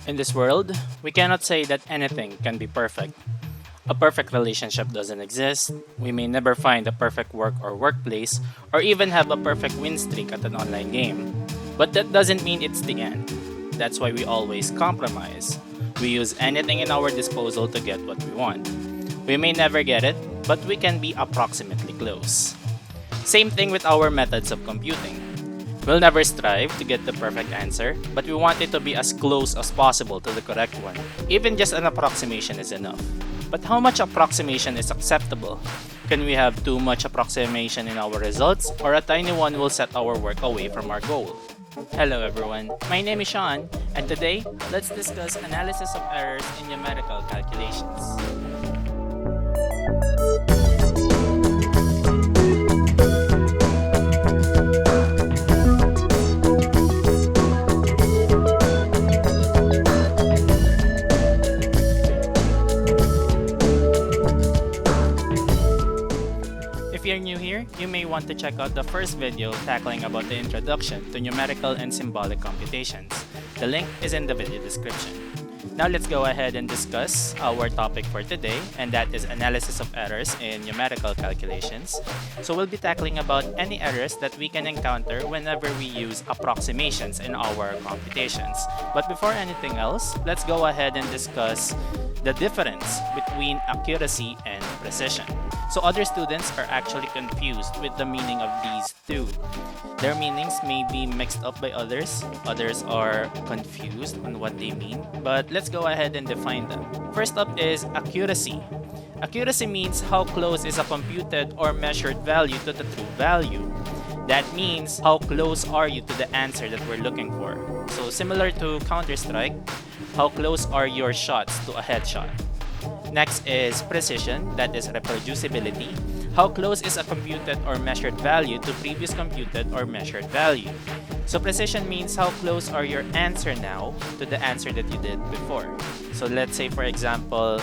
In this world, we cannot say that anything can be perfect. A perfect relationship doesn't exist, we may never find a perfect work or workplace, or even have a perfect win streak at an online game. But that doesn't mean it's the end. That's why we always compromise. We use anything in our disposal to get what we want. We may never get it, but we can be approximately close. Same thing with our methods of computing. We'll never strive to get the perfect answer, but we want it to be as close as possible to the correct one. Even just an approximation is enough. But how much approximation is acceptable? Can we have too much approximation in our results, or a tiny one will set our work away from our goal? Hello everyone, my name is Sean, and today, let's discuss analysis of errors in numerical calculations. If you're new here, you may want to check out the first video tackling about the introduction to numerical and symbolic computations. The link is in the video description. Now let's go ahead and discuss our topic for today, and that is analysis of errors in numerical calculations. So we'll be tackling about any errors that we can encounter whenever we use approximations in our computations. But before anything else, let's go ahead and discuss the difference between accuracy and precision. So other students are actually confused with the meaning of these two. Their meanings may be mixed up by others are confused on what they mean, but let's go ahead and define them. First up is accuracy. Accuracy means how close is a computed or measured value to the true value. That means how close are you to the answer that we're looking for. So similar to Counter-Strike, how close are your shots to a headshot? Next is precision, that is reproducibility. How close is a computed or measured value to previous computed or measured value? So precision means how close are your answer now to the answer that you did before. So let's say for example,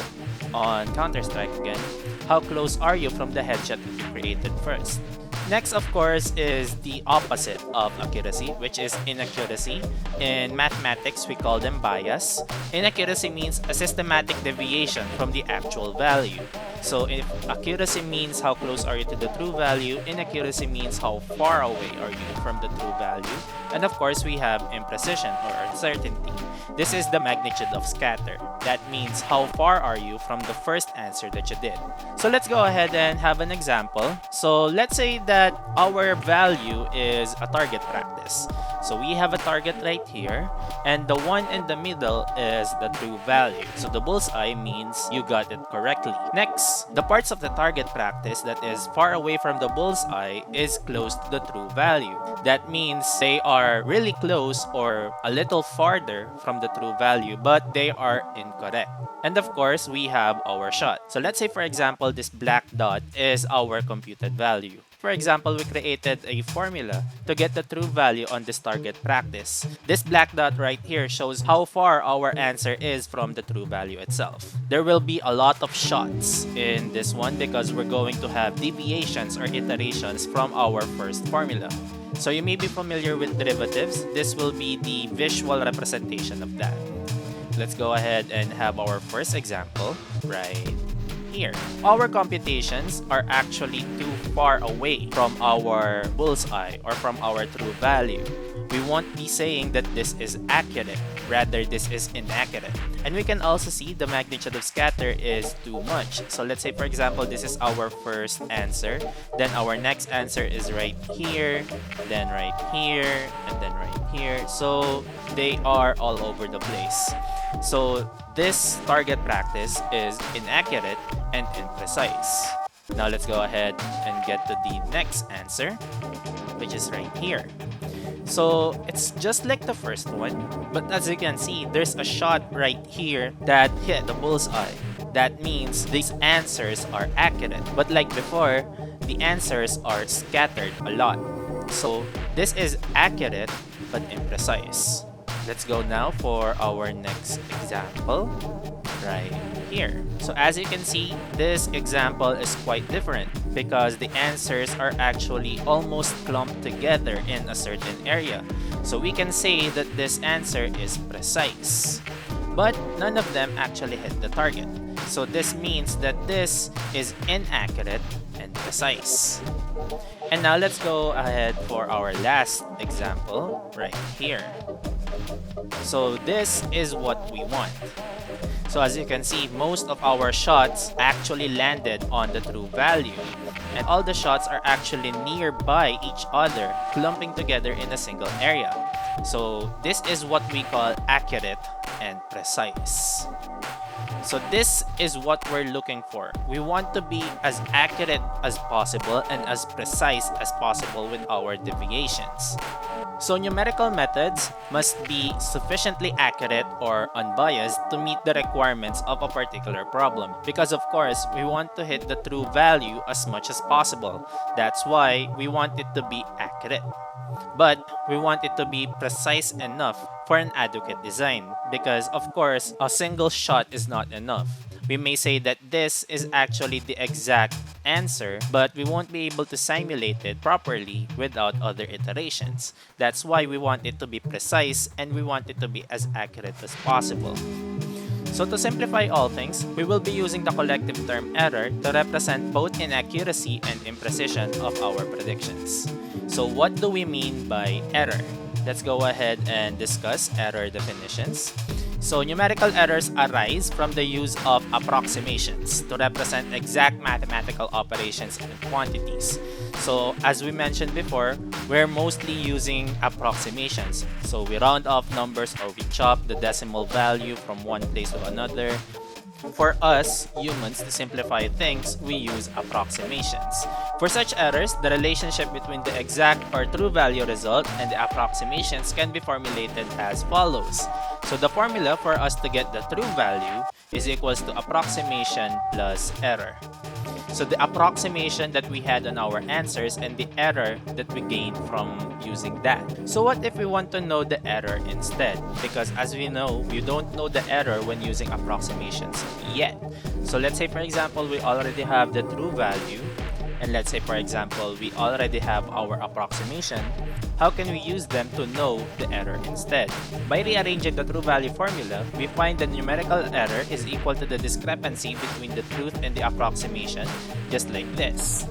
on Counter-Strike again, how close are you from the headshot that you created first? Next, of course, is the opposite of accuracy, which is inaccuracy. In mathematics, we call them bias. Inaccuracy means a systematic deviation from the actual value. So if accuracy means how close are you to the true value, inaccuracy means how far away are you from the true value. And of course, we have imprecision or uncertainty. This is the magnitude of scatter. That means how far are you from the first answer that you did. So let's go ahead and have an example. So let's say that our value is a target practice. So we have a target right here, and the one in the middle is the true value. So the bullseye means you got it correctly. Next, the parts of the target practice that is far away from the bullseye is close to the true value. That means they are really close or a little farther from the true value, but they are incorrect. And of course, we have our shot. So let's say for example, this black dot is our computed value. For example, we created a formula to get the true value on this target practice. This black dot right here shows how far our answer is from the true value itself. There will be a lot of shots in this one because we're going to have deviations or iterations from our first formula. So you may be familiar with derivatives. This will be the visual representation of that. Let's go ahead and have our first example right here. Our computations are actually too far away from our bullseye or from our true value. We won't be saying that this is accurate, rather this is inaccurate. And we can also see the magnitude of scatter is too much. So let's say for example, this is our first answer, then our next answer is right here, then right here, and then right here. So they are all over the place. So this target practice is inaccurate and imprecise. Now let's go ahead and get to the next answer, which is right here. So it's just like the first one, but as you can see, there's a shot right here that hit the bullseye. That means these answers are accurate, but like before, the answers are scattered a lot. So this is accurate but imprecise. Let's go now for our next example right here. So as you can see, this example is quite different because the answers are actually almost clumped together in a certain area. So we can say that this answer is precise. but none of them actually hit the target. So this means that this is inaccurate and precise. And now let's go ahead for our last example right here. So this is what we want. So as you can see, most of our shots actually landed on the true value. And all the shots are actually nearby each other, clumping together in a single area. So this is what we call accurate and precise. So this is what we're looking for. We want to be as accurate as possible and as precise as possible with our deviations. So numerical methods must be sufficiently accurate or unbiased to meet the requirements of a particular problem. Because of course, we want to hit the true value as much as possible. That's why we want it to be accurate. But we want it to be precise enough for an adequate design. Because of course, a single shot is not enough. We may say that this is actually the exact answer, but we won't be able to simulate it properly without other iterations. That's why we want it to be precise and we want it to be as accurate as possible. So to simplify all things, we will be using the collective term error to represent both inaccuracy and imprecision of our predictions. So what do we mean by error? Let's go ahead and discuss error definitions. So numerical errors arise from the use of approximations to represent exact mathematical operations and quantities. So as we mentioned before, we're mostly using approximations. So we round off numbers or we chop the decimal value from one place to another. For us humans, to simplify things, we use approximations. For such errors, the relationship between the exact or true value result and the approximations can be formulated as follows. So the formula for us to get the true value is equals to approximation plus error. So the approximation that we had on our answers and the error that we gained from using that. So what if we want to know the error instead? Because as we know, you don't know the error when using approximations yet. So let's say for example, we already have the true value. And let's say for example, we already have our approximation. How can we use them to know the error instead? By rearranging the true value formula, we find the numerical error is equal to the discrepancy between the truth and the approximation, just like this.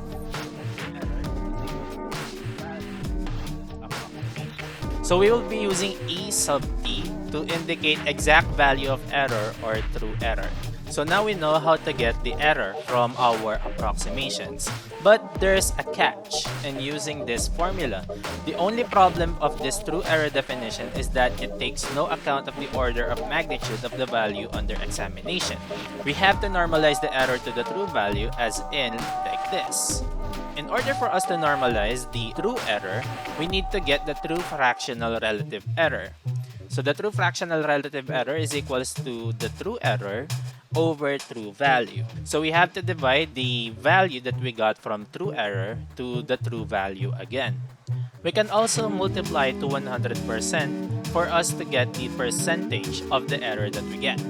So we will be using E sub t to indicate exact value of error or true error. So now we know how to get the error from our approximations. But there's a catch in using this formula. The only problem of this true error definition is that it takes no account of the order of magnitude of the value under examination. We have to normalize the error to the true value as in like this. In order for us to normalize the true error, we need to get the true fractional relative error. So the true fractional relative error is equals to the true error over true value. So we have to divide the value that we got from true error to the true value again. We can also multiply to 100% for us to get the percentage of the error that we get.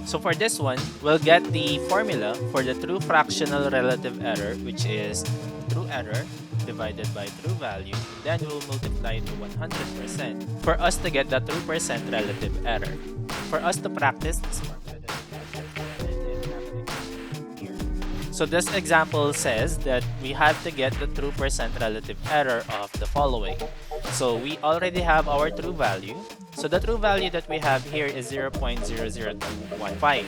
So for this one, we'll get the formula for the true fractional relative error, which is true error divided by true value. Then we'll multiply to 100% for us to get the true percent relative error. For us to practice this formula, so this example says that we have to get the true percent relative error of the following. So we already have our true value. So the true value that we have here is 0.00215.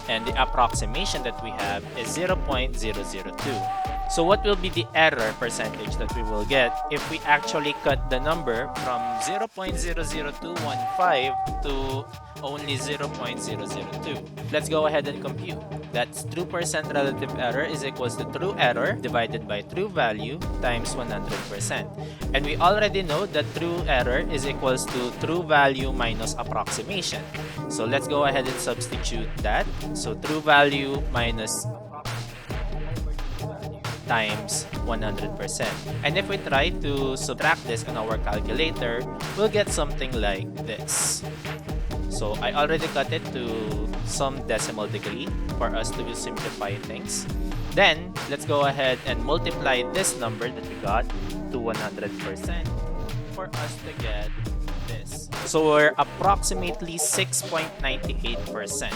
And the approximation that we have is 0.002. So what will be the error percentage that we will get if we actually cut the number from 0.00215 to only 0.002? Let's go ahead and compute. That's true percent relative error is equals to true error divided by true value times 100%. And we already know that true error is equals to true value minus approximation. So let's go ahead and substitute that. So true value minus times 100%. And if we try to subtract this on our calculator, we'll get something like this. So I already cut it to some decimal degree for us to simplify things. Then let's go ahead and multiply this number that we got to 100% for us to get this. So we're approximately 6.98%.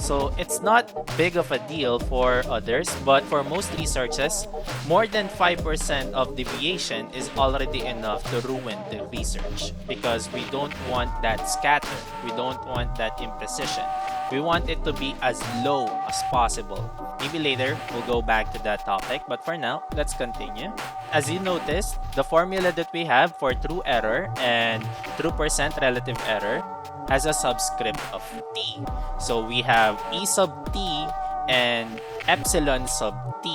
So it's not big of a deal for others, but for most researches, more than 5% of deviation is already enough to ruin the research because we don't want that scatter, we don't want that imprecision. We want it to be as low as possible. Maybe later we'll go back to that topic, but for now, let's continue. As you noticed, the formula that we have for true error and true percent relative error has a subscript of t. So we have e sub t and epsilon sub t.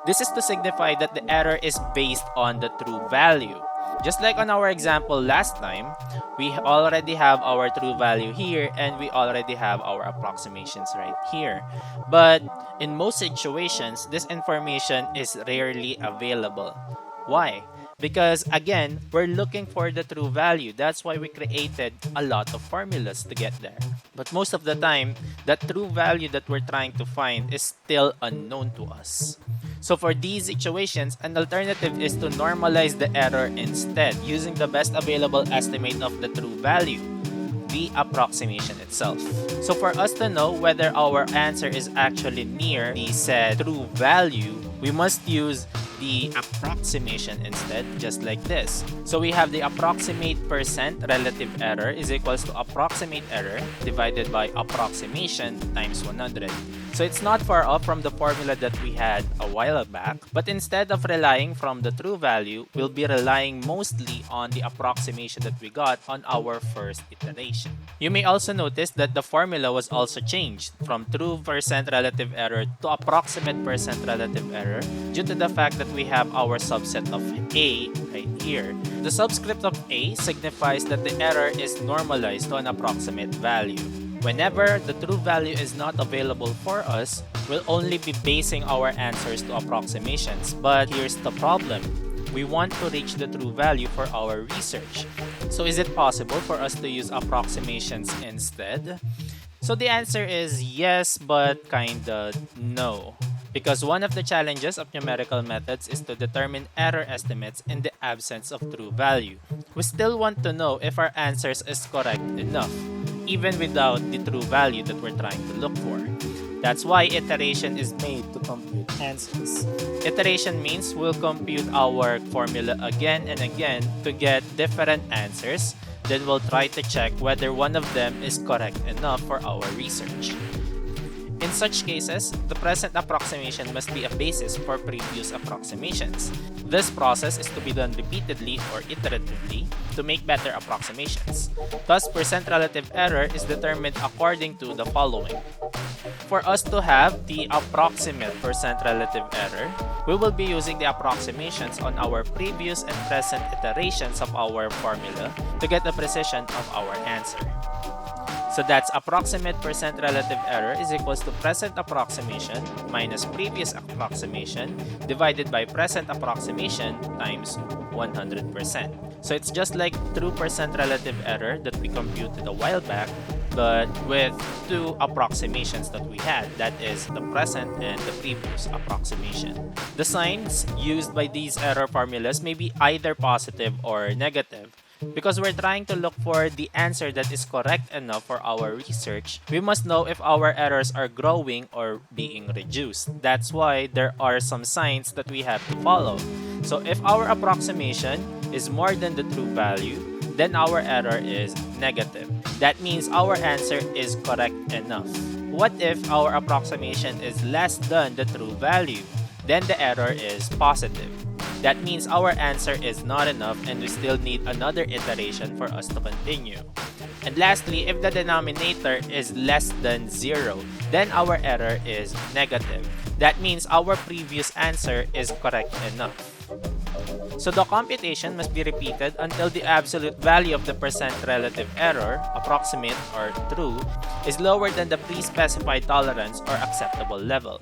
This is to signify that the error is based on the true value. Just like on our example last time, we already have our true value here and we already have our approximations right here. But in most situations, this information is rarely available. Why? Because again, we're looking for the true value. That's why we created a lot of formulas to get there. But most of the time, that true value that we're trying to find is still unknown to us. So for these situations, an alternative is to normalize the error instead using the best available estimate of the true value, the approximation itself. So for us to know whether our answer is actually near the said true value, we must use the approximation instead, just like this. So we have the approximate percent relative error is equals to approximate error divided by approximation times 100. So it's not far off from the formula that we had a while back, but instead of relying from the true value, we'll be relying mostly on the approximation that we got on our first iteration. You may also notice that the formula was also changed from true percent relative error to approximate percent relative error due to the fact that we have our subset of A right here. The subscript of A signifies that the error is normalized to an approximate value. Whenever the true value is not available for us, we'll only be basing our answers to approximations. But here's the problem. We want to reach the true value for our research. So is it possible for us to use approximations instead? So the answer is yes, but kinda no. Because one of the challenges of numerical methods is to determine error estimates in the absence of true value. We still want to know if our answers is correct enough, even without the true value that we're trying to look for. That's why iteration is made to compute answers. Iteration means we'll compute our formula again and again to get different answers, then we'll try to check whether one of them is correct enough for our research. In such cases, the present approximation must be a basis for previous approximations. This process is to be done repeatedly or iteratively to make better approximations. Thus, percent relative error is determined according to the following. For us to have the approximate percent relative error, we will be using the approximations on our previous and present iterations of our formula to get the precision of our answer. So that's approximate percent relative error is equals to present approximation minus previous approximation divided by present approximation times 100%. So it's just like true percent relative error that we computed a while back, but with two approximations that we had, that is the present and the previous approximation. The signs used by these error formulas may be either positive or negative. Because we're trying to look for the answer that is correct enough for our research, we must know if our errors are growing or being reduced. That's why there are some signs that we have to follow. So if our approximation is more than the true value, then our error is negative. That means our answer is correct enough. What if our approximation is less than the true value? Then the error is positive. That means our answer is not enough and we still need another iteration for us to continue. And lastly, if the denominator is less than 0, then our error is negative. That means our previous answer is correct enough. So the computation must be repeated until the absolute value of the percent relative error, approximate or true, is lower than the pre-specified tolerance or acceptable level.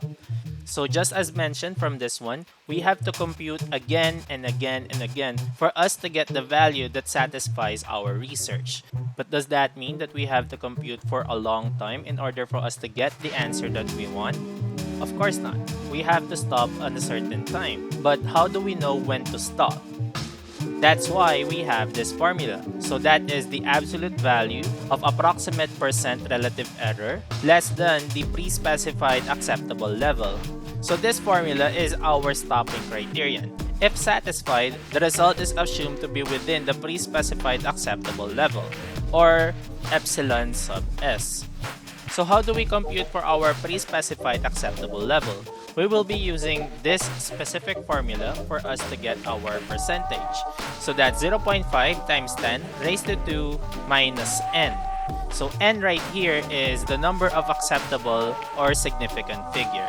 So just as mentioned from this one, we have to compute again and again and again for us to get the value that satisfies our research. But does that mean that we have to compute for a long time in order for us to get the answer that we want? Of course not. We have to stop at a certain time. But how do we know when to stop? That's why we have this formula. So that is the absolute value of approximate percent relative error less than the pre-specified acceptable level. So this formula is our stopping criterion. If satisfied, the result is assumed to be within the pre-specified acceptable level, or epsilon sub s. So how do we compute for our pre-specified acceptable level? We will be using this specific formula for us to get our percentage. So that's 0.5 times 10 raised to 2 minus n. So n right here is the number of acceptable or significant figure.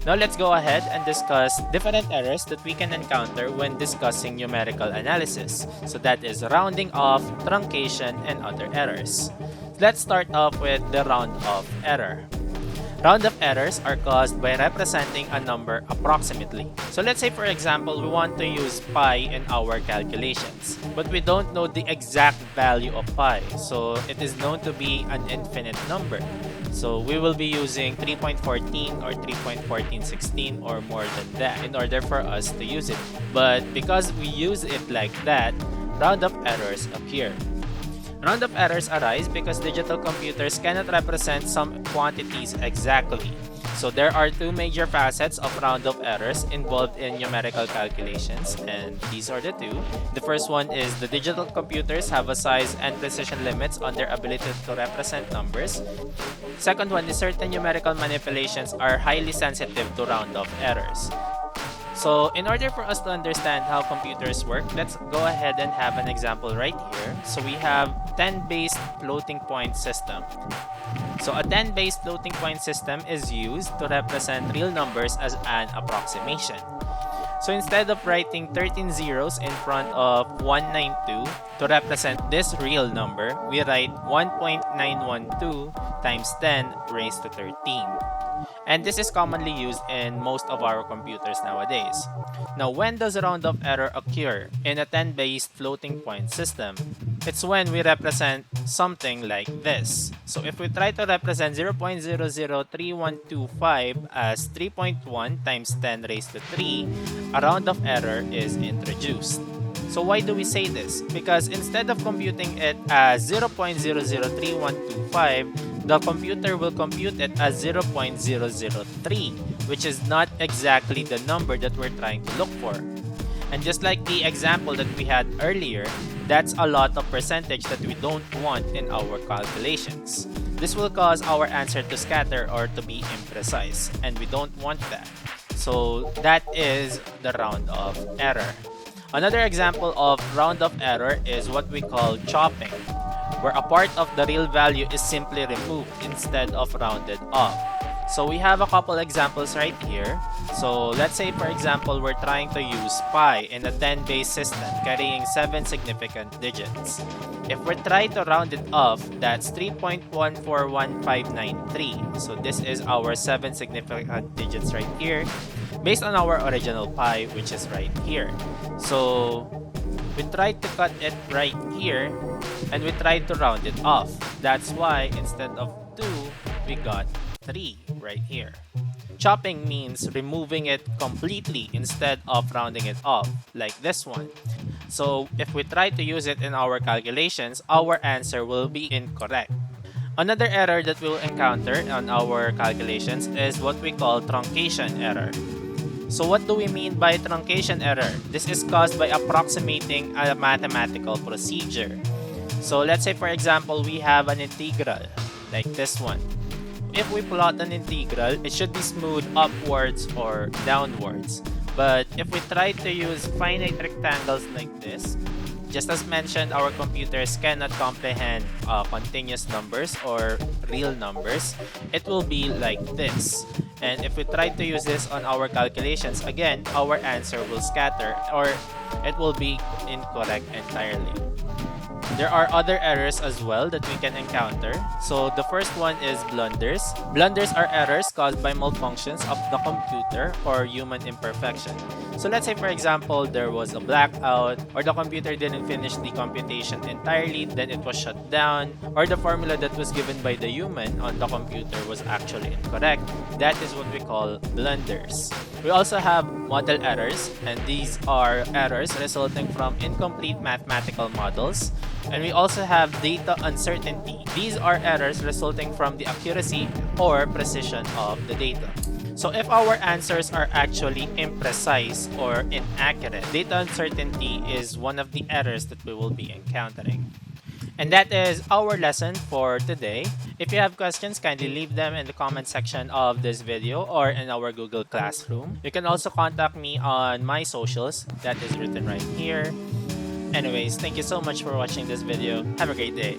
Now let's go ahead and discuss different errors that we can encounter when discussing numerical analysis. So that is rounding off, truncation, and other errors. Let's start off with the round-off error. Round-off errors are caused by representing a number approximately. So let's say, for example, we want to use pi in our calculations, but we don't know the exact value of pi. So it is known to be an infinite number. So we will be using 3.14 or 3.1416 or more than that in order for us to use it. But because we use it like that, round-off errors appear. Round-off errors arise because digital computers cannot represent some quantities exactly. So there are two major facets of round-off errors involved in numerical calculations, and these are the two. The first one is the digital computers have a size and precision limits on their ability to represent numbers. Second one is certain numerical manipulations are highly sensitive to round-off errors. So in order for us to understand how computers work, let's go ahead and have an example right here. So we have 10-based floating point system. So a 10-based floating point system is used to represent real numbers as an approximation. So instead of writing 13 zeros in front of 192 to represent this real number, we write 1.912 times 10 raised to 13. And this is commonly used in most of our computers nowadays. Now, when does a round-off error occur in a 10-based floating point system? It's when we represent something like this. So if we try to represent 0.003125 as 3.1 times 10 raised to 3, a round-off error is introduced. So why do we say this? Because instead of computing it as 0.003125, the computer will compute it as 0.003, which is not exactly the number that we're trying to look for. And just like the example that we had earlier, that's a lot of percentage that we don't want in our calculations. This will cause our answer to scatter or to be imprecise, and we don't want that. So that is the round-off error. Another example of round-off error is what we call chopping, where a part of the real value is simply removed instead of rounded off. So we have a couple examples right here. So let's say, for example, we're trying to use pi in a 10-base system carrying 7 significant digits. If we try to round it off, that's 3.141593. So this is our 7 significant digits right here, based on our original pi, which is right here. So we tried to cut it right here, and we tried to round it off. That's why instead of 2, we got 3 right here. Chopping means removing it completely instead of rounding it off, like this one. So if we try to use it in our calculations, our answer will be incorrect. Another error that we'll encounter on our calculations is what we call truncation error. So what do we mean by truncation error? This is caused by approximating a mathematical procedure. So let's say, for example, we have an integral like this one. If we plot an integral, it should be smooth upwards or downwards. But if we try to use finite rectangles like this, just as mentioned, our computers cannot comprehend continuous numbers or real numbers. It will be like this. And if we try to use this on our calculations, again, our answer will scatter or it will be incorrect entirely. There are other errors as well that we can encounter. So the first one is blunders. Blunders are errors caused by malfunctions of the computer or human imperfection. So let's say, for example, there was a blackout, or the computer didn't finish the computation entirely, then it was shut down, or the formula that was given by the human on the computer was actually incorrect. That is what we call blunders. We also have model errors, and these are errors resulting from incomplete mathematical models. And we also have data uncertainty. These are errors resulting from the accuracy or precision of the data. So if our answers are actually imprecise or inaccurate, data uncertainty is one of the errors that we will be encountering. And that is our lesson for today. If you have questions, kindly leave them in the comment section of this video or in our Google Classroom. You can also contact me on my socials, that is written right here. Anyways, thank you so much for watching this video. Have a great day.